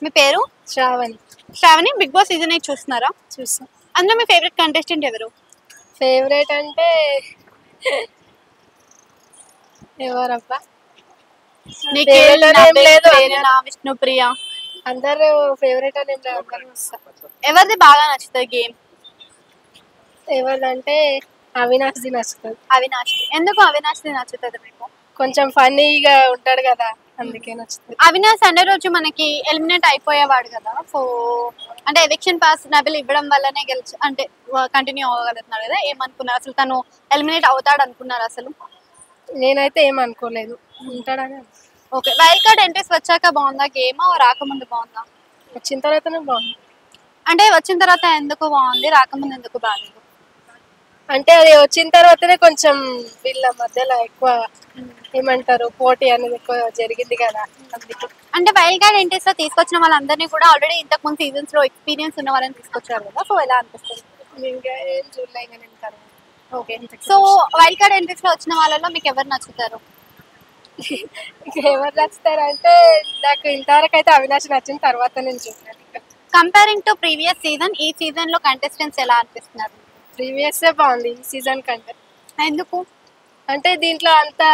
మీ పేరు? Shravani. Shravani. Bigg Boss season 8 చూస్తున్నారా? చూసాం. అందులో మీ ఫేవరెట్ కంటెస్టెంట్ ఎవరు? ఫేవరెట్ అంటే ఎవరబ్బా? నిఖిల్, లేదు ప్రేరణ, విష్ణుప్రియ. అందరూ ఫేవరెట్ అని ఏం లేదు, అందరూ వస్తారు. ఎవరిది బాగా నచ్చుతుంది గేమ్? ఎవరిదంటే అవినాష్ది నచ్చుతుంది. అవినాష్. ఎందుకు అవినాష్ది నచ్చుతుంది మీకు? కొంచెం ఫన్నీగా ఉంటాడు కదా, అందుకే నచ్చుతుంది. అవినాష్ అనే రోజు మనకి ఎలిమినేట్ అయిపోయేవాడు కదా, సో అంటే ఎవిక్షన్ పాస్ నబిల్ ఇవ్వడం వల్లనే అంటే కంటిన్యూ అవ్వగలుగుతున్నాడు కదా, ఏమనుకున్నారు అసలు? తను ఎలిమినేట్ అవుతాడు అనుకున్నారు అసలు? నేనైతే ఏం అనుకోలేదు, ఉంటాడని. ఓకే. వైల్డ్ కార్డ్ ఎంట్రీస్ వచ్చాక బాగుందా గేమ్, రాకముందు బాగుందా? వచ్చిన తర్వాతనే బాగుంది. అంటే వచ్చిన తర్వాత ఎందుకు బాగుంది, రాకముందు ఎందుకు బాగాలేదు? అంటే అది వచ్చిన తర్వాతనే కొంచెం వీళ్ళ మధ్యలో ఎక్కువ ఏమంటారు పోటీ అనేది ఎక్కువ జరిగింది కదా, అందుకే. అంటే వైల్డ్ కార్డ్ ఎంట్రీస్ లో తీసుకొచ్చిన వాళ్ళందరినీ కూడా ఆల్రెడీ ఇంతకు ముందు సీజన్స్ లో ఎక్స్పీరియన్స్ ఉన్న వాళ్ళని తీసుకొచ్చారు కదా, సో ఎలా అనిపిస్తుంది? ఇంకా ఏం చూడలే ఇంకా నేను తర్వాత. Okay. So wild card entries లో వచ్చిన వాళ్ళలో మీకు ఎవరు నచ్చుతారు? ఎవరు నచ్చుతారంటే నాకు ఇంతవరకు అయితే అవినాష్ నచ్చిన తర్వాత నేను చూడాను. కంపేరింగ్ టు ప్రీవియస్ సీజన్, ఈ సీజన్ లో కంటెస్టెంట్స్ ఎలా అనిపిస్తున్నారు? ప్రీవియస్ బాగుంది ఈ సీజన్ కంటే. ఎందుకు? అంటే దీంట్లో అంతా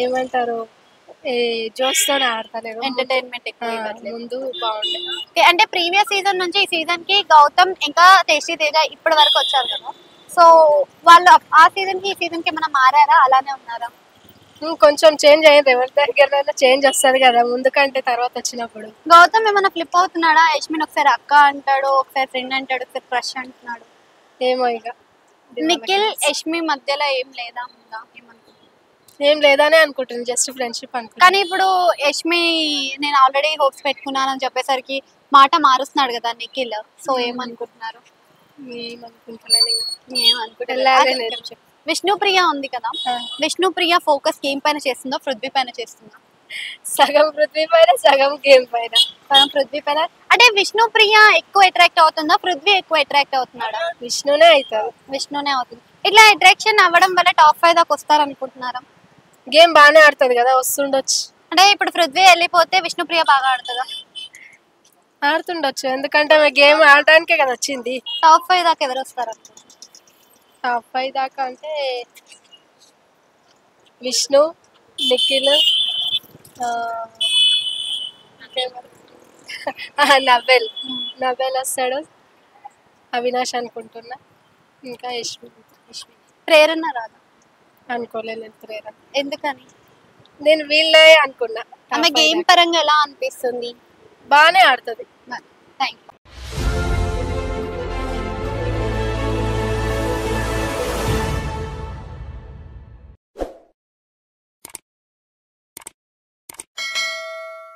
ఏమంటారు జోస్తో ఆడతలేరు, ఎంటర్టైన్మెంట్ ఎక్కువ ఇవ్వట్లేదు. ముందు బాగుండే. Okay, అంటే ప్రీవియస్ సీజన్ నుంచి ఈ సీజన్ కి గౌతమ్ ఇంకా టేస్టీ తేజ ఇప్పటి వరకు వచ్చారు కదా, సో వాళ్ళు ఆ సీజన్ కి ఈ సీజన్ కి ఏమైనా మారారా, అలానే ఉన్నారా? కొంచెం చేంజ్ అయ్యింది, ఎవరి దగ్గర చేంజ్ వస్తుంది కదా ముందు కంటే తర్వాత వచ్చినప్పుడు. గౌతమ్ ఏమైనా ఫ్లిప్ అవుతున్నాడా? యష్మిన్ ఒకసారి అక్క అంటాడు, ఒకసారి ఫ్రెండ్ అంటాడు, ఒకసారి క్రష్ అంటున్నాడు. ఏమో ఇక నిఖిల్ యష్మి మధ్యలో ఏం లేదా, ఉందా? ఏం లేదనే అనుకుంటున్నాను, జస్ట్ ఫ్రెండ్షిప్ అనుకుంటున్నాను. కానీ ఇప్పుడు యష్మి నేను ఆల్రెడీ హోప్స్ పెట్టుకున్నాను అని చెప్పేసరికి మాట మారుస్తున్నాడు కదా నిఖిల్, సో ఏమనుకుంటున్నారు? ఏమనుకుంటున్నాను. విష్ణుప్రియ ఉంది కదా, విష్ణుప్రియ ఫోకస్ గేమ్ పైన చేస్తుందా, పృథ్వీ పైన చేస్తుందా? సగం పృథ్వీ పైన, సగం గేమ్ పైన. సగం పృథ్వీ పైన. అంటే విష్ణుప్రియ ఎక్కువ అట్రాక్ట్ అవుతుందా, పృథ్వీ ఎక్కువ అట్రాక్ట్ అవుతున్నాడా? విష్ణునే అవుతారు. విష్ణునే అవుతుంది. ఇట్లా అట్రాక్షన్ అవ్వడం వల్ల టాప్ 5 దాకా వస్తారు అనుకుంటున్నారా? గేమ్ బాగానే ఆడుతుంది కదా, వస్తుండొచ్చు. అంటే ఇప్పుడు పృథ్వీ వెళ్ళిపోతే విష్ణుప్రియ బాగా ఆడుతుందా? ఆడుతుండొచ్చు, ఎందుకంటే గేమ్ ఆడడానికే కదా వచ్చింది. టాప్ 5 దాకా ఎవరు వస్తారు? టాప్ 5 దాకా అంటే విష్ణు, నిఖిల్, నబెల్ వస్తాడు, అవినాష్ అనుకుంటున్నా, ఇంకా యష్మి. ప్రేరణ రాదా? అనుకోలేదు నేను ప్రేరణ. ఎందుకని? నేను వీళ్ళే అనుకున్నా. ఆమె గేమ్ పరంగా ఎలా అనిపిస్తుంది? బాగానే ఆడుతుంది. Thank you.